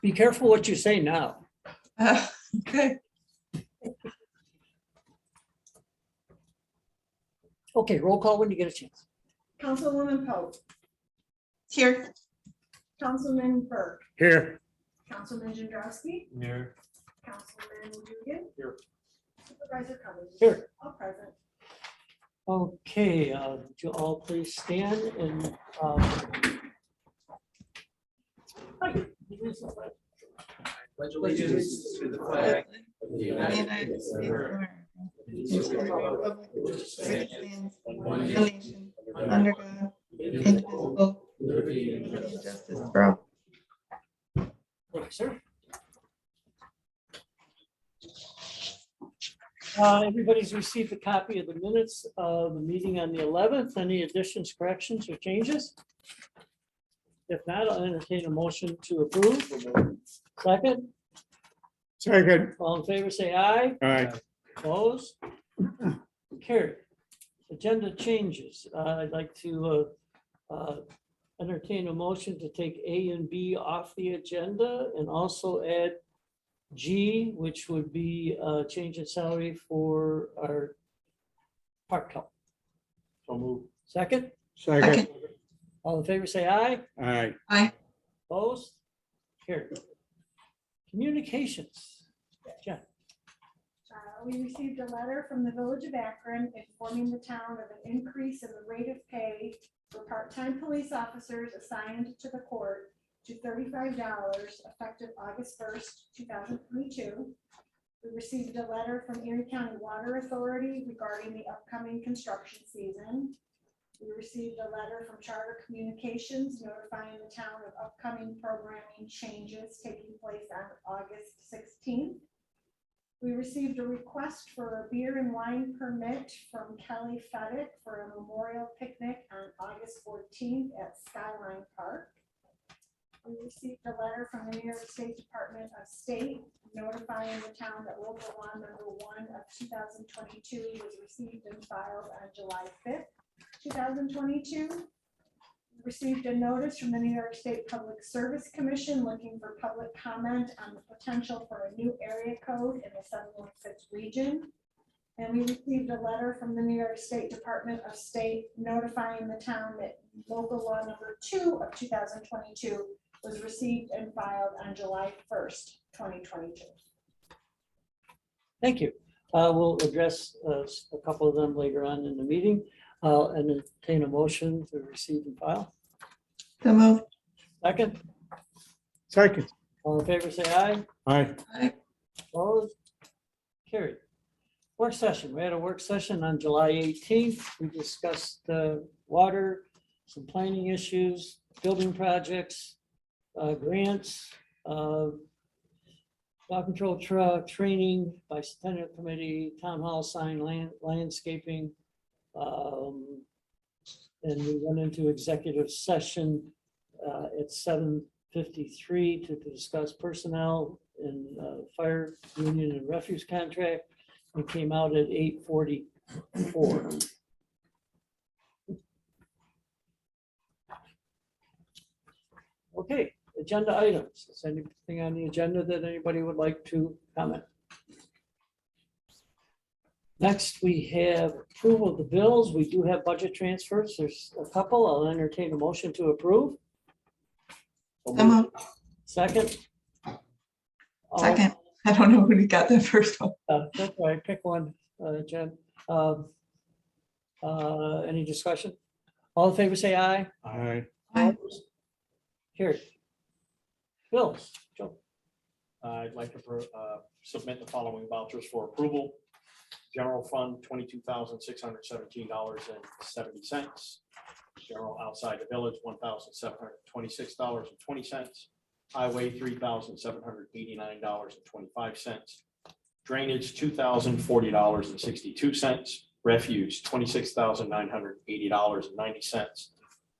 Be careful what you say now. Okay. Okay, roll call when you get a chance. Councilwoman Pope, Here. Councilman Burke, Here. Councilman Jandrowski, Here. Councilman Dugan. Here. Supervisor Cummings. Here. All present. Okay, would you all please stand and hi. Pledge allegiance to the flag of the United States of America. And to the republic for which it stands, one nation, under God, indivisible, with liberty and justice for all. Thank you, sir. Everybody's received a copy of the minutes of the meeting on the 11th. Any additions, corrections, or changes? If not, I'll entertain a motion to approve. Second, Second. all in favor, say aye. Aye. Opposed? Carried. Agenda changes. I'd like to entertain a motion to take A and B off the agenda and also add G, which would be a change in salary for our park help. So move. Second, Second. all in favor, say aye. Aye. Opposed? Carried. Communications. Jen. We received a letter from the Village of Akron informing the town of an increase in the rate of pay for part-time police officers assigned to the court to $35 effective August 1st, 2022. We received a letter from Erie County Water Authority regarding the upcoming construction season. We received a letter from Charter Communications notifying the town of upcoming programming changes taking place on August 16th. We received a request for a beer and wine permit from Kelly Feddick for a memorial picnic on August 14th at Skyline Park. We received a letter from the New York State Department of State notifying the town that local law number 1 of 2022 was received and filed on July 5th, 2022. We received a notice from the New York State Public Service Commission looking for public comment on the potential for a new area code in the 716 region. And we received a letter from the New York State Department of State notifying the town that local law number 2 of 2022 was received and filed on July 1st, 2022. Thank you. We'll address a couple of them later on in the meeting. I'll entertain a motion to receive and file. So moved. Second, Second. all in favor, say aye. Aye. Aye. Opposed? Carried. Work session. We had a work session on July 18th. We discussed water, some planning issues, building projects, grants, dog control truck, training, bicentennial committee, town hall sign, landscaping. And we went into executive session at 7:53 to discuss personnel and fire union and refuse contract. We came out at 8:44. Okay, agenda items. Is anything on the agenda that anybody would like to comment? Next, we have approval of the bills. We do have budget transfers. There's a couple. I'll entertain a motion to approve. So moved. Second. Second. I don't know who got that first one. That's right. Pick one, Jen. Any discussion? All in favor, say aye. Aye. Aye. Here. Bills. Joe. I'd like to submit the following vouchers for approval. General fund, $22,617.70. General outside the village, $1,726.20. Highway, $3,789.25. Drainage, $2,040.62. Refuse, $26,980.90.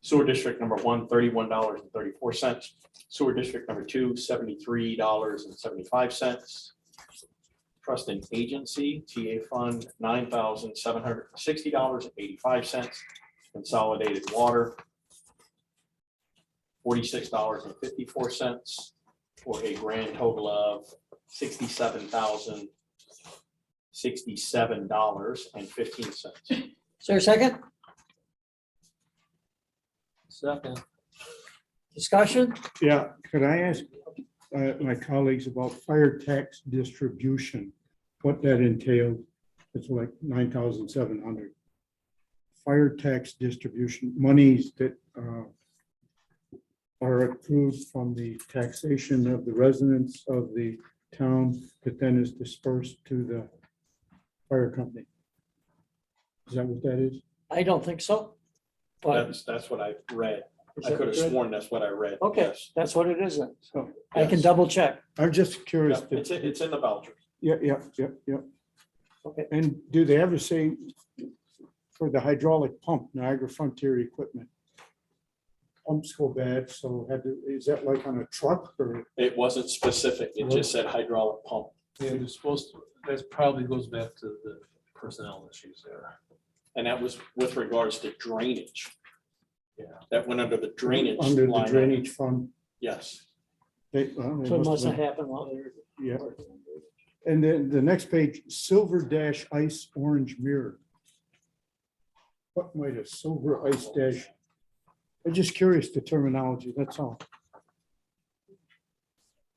Sewer district number 1, $31.34. Sewer district number 2, $73.75. Trust and agency, TA fund, $9,760.85. Consolidated water, $46.54 for a grand total of $67,067.15. Is there a second? Second. Discussion? Yeah, could I ask my colleagues about fire tax distribution, what that entailed? It's like 9,700. Fire tax distribution, monies that are accrued from the taxation of the residents of the town that then is dispersed to the fire company. Is that what that is? I don't think so. But That's what I read. is I that could have good? sworn that's what I read. Okay, Yes. that's what it is then. So, I can Yes. double check. I'm just curious. Yeah, It's in the vouchers. Yeah. Okay. And do they ever say for the hydraulic pump, Niagara Frontier equipment? Pumps go bad, so is that like on a truck or? It wasn't specific. It just said hydraulic pump. Yeah, they're supposed to, that probably goes back to the personnel issues there. And that was with regards to drainage. Yeah. That went under the drainage. Under the line item. drainage fund? Yes. Well, So it must have been- happened while they were. Yeah, and then the next page, silver dash ice orange mirror. What might a silver ice dash? I'm just curious the terminology, that's all.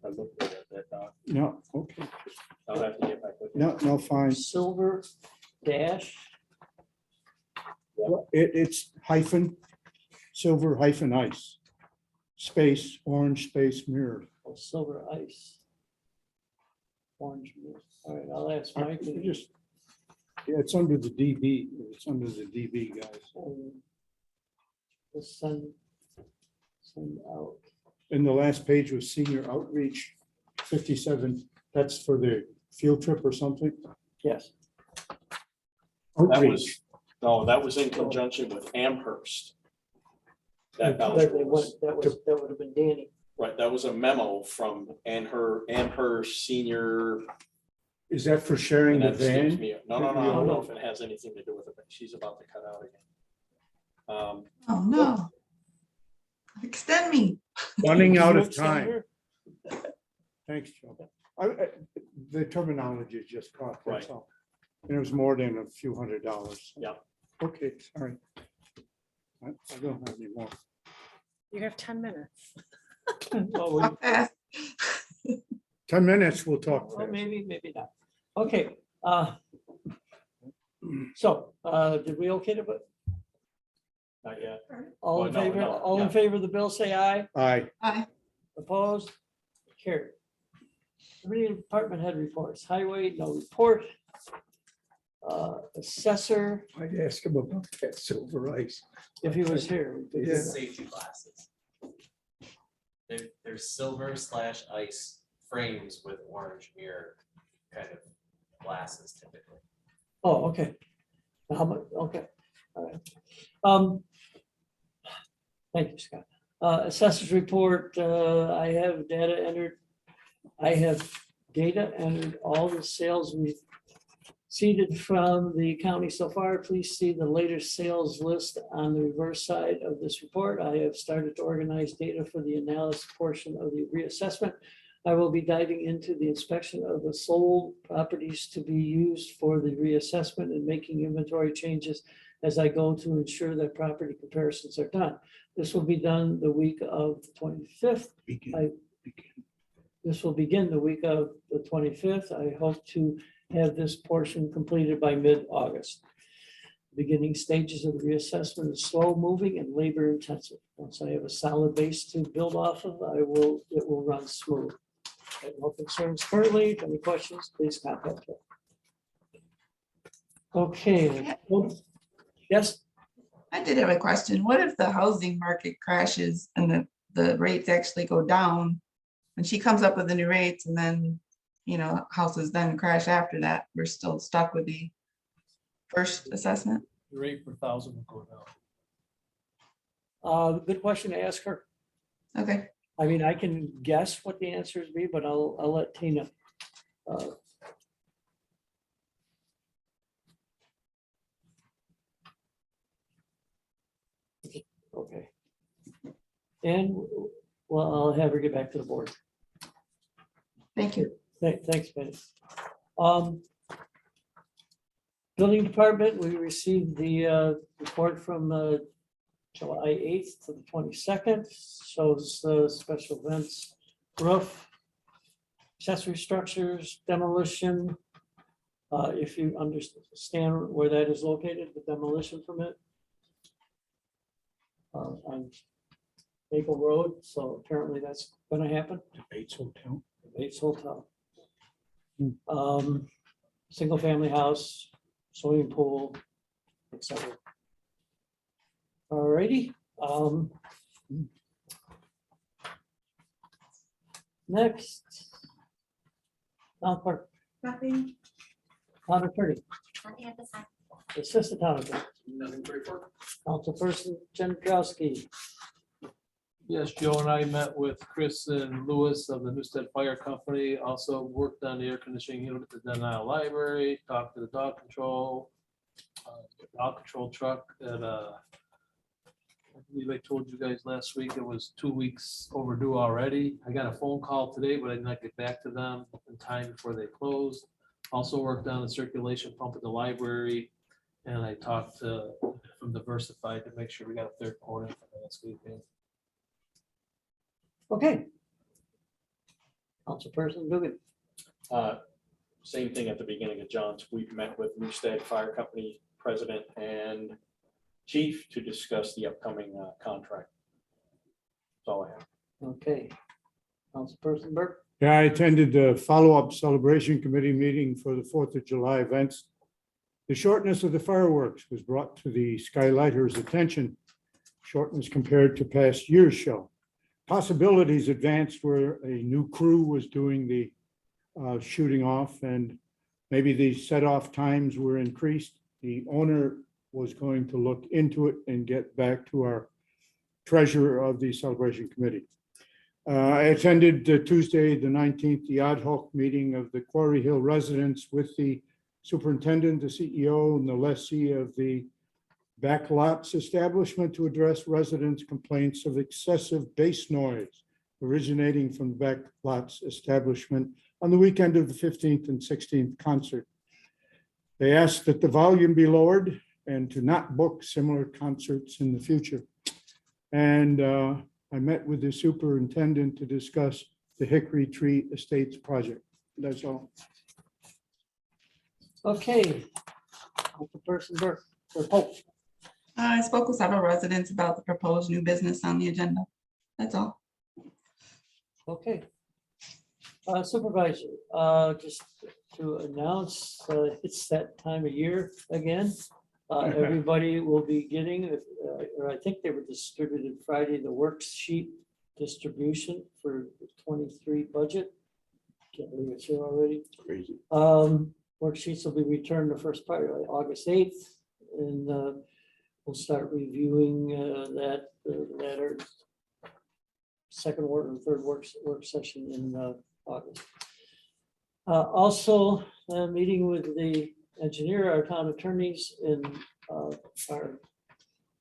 I looked at that, Doc. No, okay, I'll have to get back with you. no, fine. Silver dash, It's hyphen, silver hyphen ice. Space, orange space mirror. or silver ice. Orange. All right, I'll ask I Mike. and- just, yeah, it's under the DB, it's under the DB, guys. and Let's send out. And the last page was senior outreach, 57, that's for the field trip or something? Yes, That Outreach. was, no, that was in conjunction with Amherst. That that voucher they was, went- that would have been Danny. right, that was a memo from Amherst Senior. Is that for sharing and the that escapes van? me. No, I don't know if it has anything to do with it, but she's about to cut out again. Oh, no. Extend me. Running out You of extend time. her? Thanks, Joe. The terminology is just caught, that's Right. all. And it was more than a few $100s. Yeah. Okay, sorry. I don't have any more. You have 10 minutes. Well, we- How fast? 10 minutes, we'll talk. well, fast. maybe not. Okay. So, did we okay to put, Not yet. all in Well, no, favor, no, all in yeah. favor of the bill, say aye. Aye. Aye. Opposed? Carried. Reading department head reports, highway, no report. Assessor, I'd ask him about that silver ice. if he was here. we could- Yeah. Safety glasses. They're silver slash ice frames with orange mirror kind of glasses typically. Oh, okay. How much, okay. All right. Thank you, Scott. Assessors report, I have data entered. I have data entered all the sales we've seeded from the county so far. Please see the latest sales list on the reverse side of this report. I have started to organize data for the analysis portion of the reassessment. I will be diving into the inspection of the sold properties to be used for the reassessment and making inventory changes as I go to ensure that property comparisons are done. This will be done the week of the 25th. This will begin the week of the 25th. I hope to have this portion completed by mid-August. Beginning stages of the reassessment is slow moving and labor intensive. Once I have a solid base to build off of, it will run smooth. I have no concerns currently. If any questions, please contact me. Okay. Yes, I did have a question. What if the housing market crashes and the rates actually go down? And she comes up with the new rates and then, houses then crash after that. We're still stuck with the first assessment? The rate per thousand will go down. good question to ask her. Okay. I mean, I can guess what the answers be, but I'll let Tina. Okay. And, well, I'll have her get back to the board. Thank you. Thanks, Penny. Building department, we received the report from July 8th to the 22nd, shows special events, roof, accessory structures, demolition. If you understand where that is located, the demolition permit on Maple Road, so apparently that's gonna happen. Bates Hotel. Bates Hotel. Single family house, swimming pool, etc. Alrighty. Next. Town clerk, Nothing. town attorney, Nothing at this time. assistant town attorney, Nothing to report. councilperson Jankowski. Yes, Joe and I met with Chris and Lewis of the Newstead Fire Company, also worked on the air conditioning unit at the Denton Isle Library, talked to the dog control truck that, I believe I told you guys last week, it was 2 weeks overdue already. I got a phone call today, but I did not get back to them in time before they closed. Also worked on the circulation pump at the library, and I talked to, from Diversified to make sure we got a third quote in for next weekend. Okay. Councilperson Dugan. Same thing at the beginning of John's. We've met with Newstead Fire Company President and Chief to discuss the upcoming contract. That's all I have. Okay. Councilperson Burke. Yeah, I attended the follow-up celebration committee meeting for the 4th of July events. The shortness of the fireworks was brought to the skylighters' attention. Shortness compared to past year's show. Possibilities advanced where a new crew was doing the shooting off, and maybe the set-off times were increased. The owner was going to look into it and get back to our treasurer of the celebration committee. I attended Tuesday, the 19th, the ad hoc meeting of the Quarry Hill residents with the superintendent, the CEO, and the lessee of the backlots establishment to address residents' complaints of excessive bass noise originating from the backlots establishment on the weekend of the 15th and 16th concert. They asked that the volume be lowered and to not book similar concerts in the future. And I met with the superintendent to discuss the Hickory Tree Estates project. That's all. Okay. Councilperson Burke. Or Pope. I spoke with several residents about the proposed new business on the agenda. That's all. Okay. Supervisor, just to announce, it's that time of year again. Everybody will be getting, or I think they were distributed Friday, the worksheet distribution for the 23 budget. Can't believe it's here already. Crazy. Worksheets will be returned the first part of August 8th, and we'll start reviewing that or second or third work session in August. Also, meeting with the engineer, our town attorneys, and our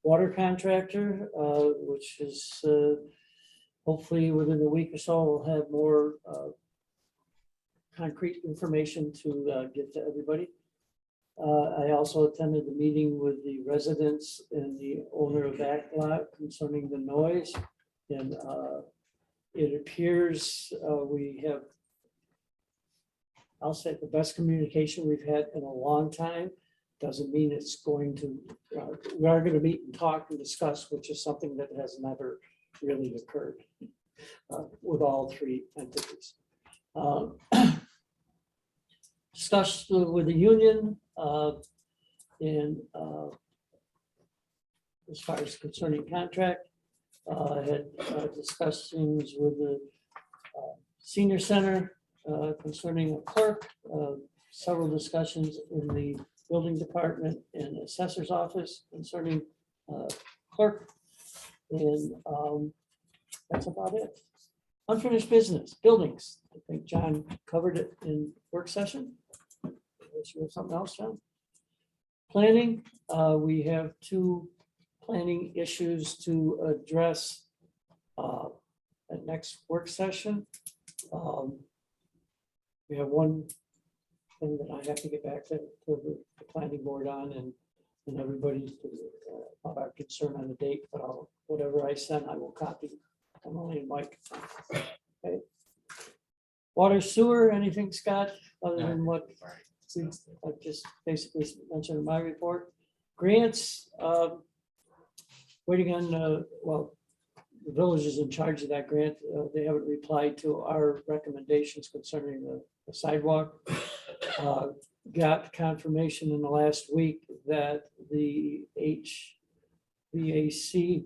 water contractor, which is hopefully within a week or so, we'll have more concrete information to get to everybody. I also attended the meeting with the residents and the owner of that lot concerning the noise. And it appears we have, I'll say, the best communication we've had in a long time. Doesn't mean it's going to, we are going to meet and talk and discuss, which is something that has never really occurred with all three entities. Discussed with the union and as far as concerning contract, I had discussions with the senior center concerning a clerk, several discussions in the building department and assessor's office concerning clerk, and that's about it. Unfinished business, buildings. I think John covered it in work session. Unless you have something else, John? Planning, we have two planning issues to address. at next work session. We have one thing that I have to get back to the planning board on and everybody about our concern on the date, but whatever I send, I will copy Emily and Mike. Okay. Water sewer, anything, Scott, other than what I just basically mentioned in my report? Grants, waiting on, well, the village is in charge of that grant. They haven't replied to our recommendations concerning the sidewalk. Got confirmation in the last week that the HVAC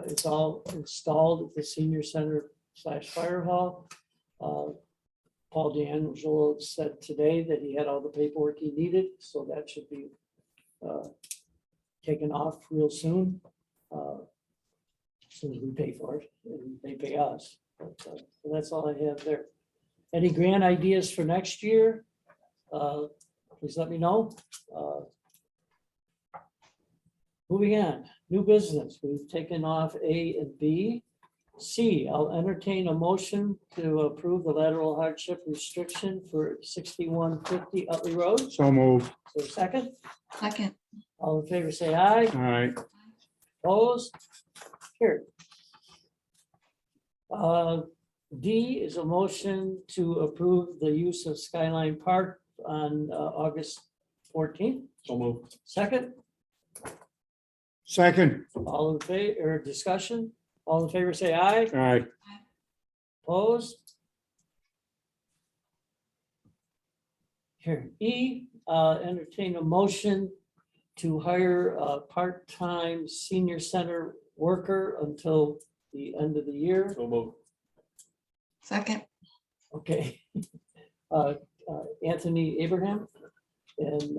is all installed at the senior center / fire hall. Paul D'Angelo said today that he had all the paperwork he needed, so that should be taken off real soon. As soon as we pay for it, and they pay us. But, so that's all I have there. Any grant ideas for next year? Please let me know. Moving on, new business. We've taken off A and B. C, I'll entertain a motion to approve the lateral hardship restriction for 6150 Utley Road. So moved. So second, Second. all in favor, say aye. Aye. Opposed? Carried. D is a motion to approve the use of Skyline Park on August 14th. So moved. Second, Second. all in favor, or discussion? All in favor, say aye. Aye. Opposed? Here, E, entertain a motion to hire a part-time senior center worker until the end of the year. So moved. Second. Okay. Anthony Abraham, and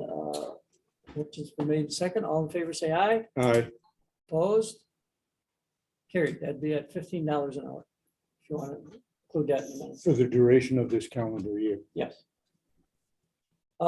which has been made second. All in favor, say aye. Aye. Opposed? Carried. That'd be at $15 an hour. If you want to include that in a minute. For the duration of this calendar year. Yes.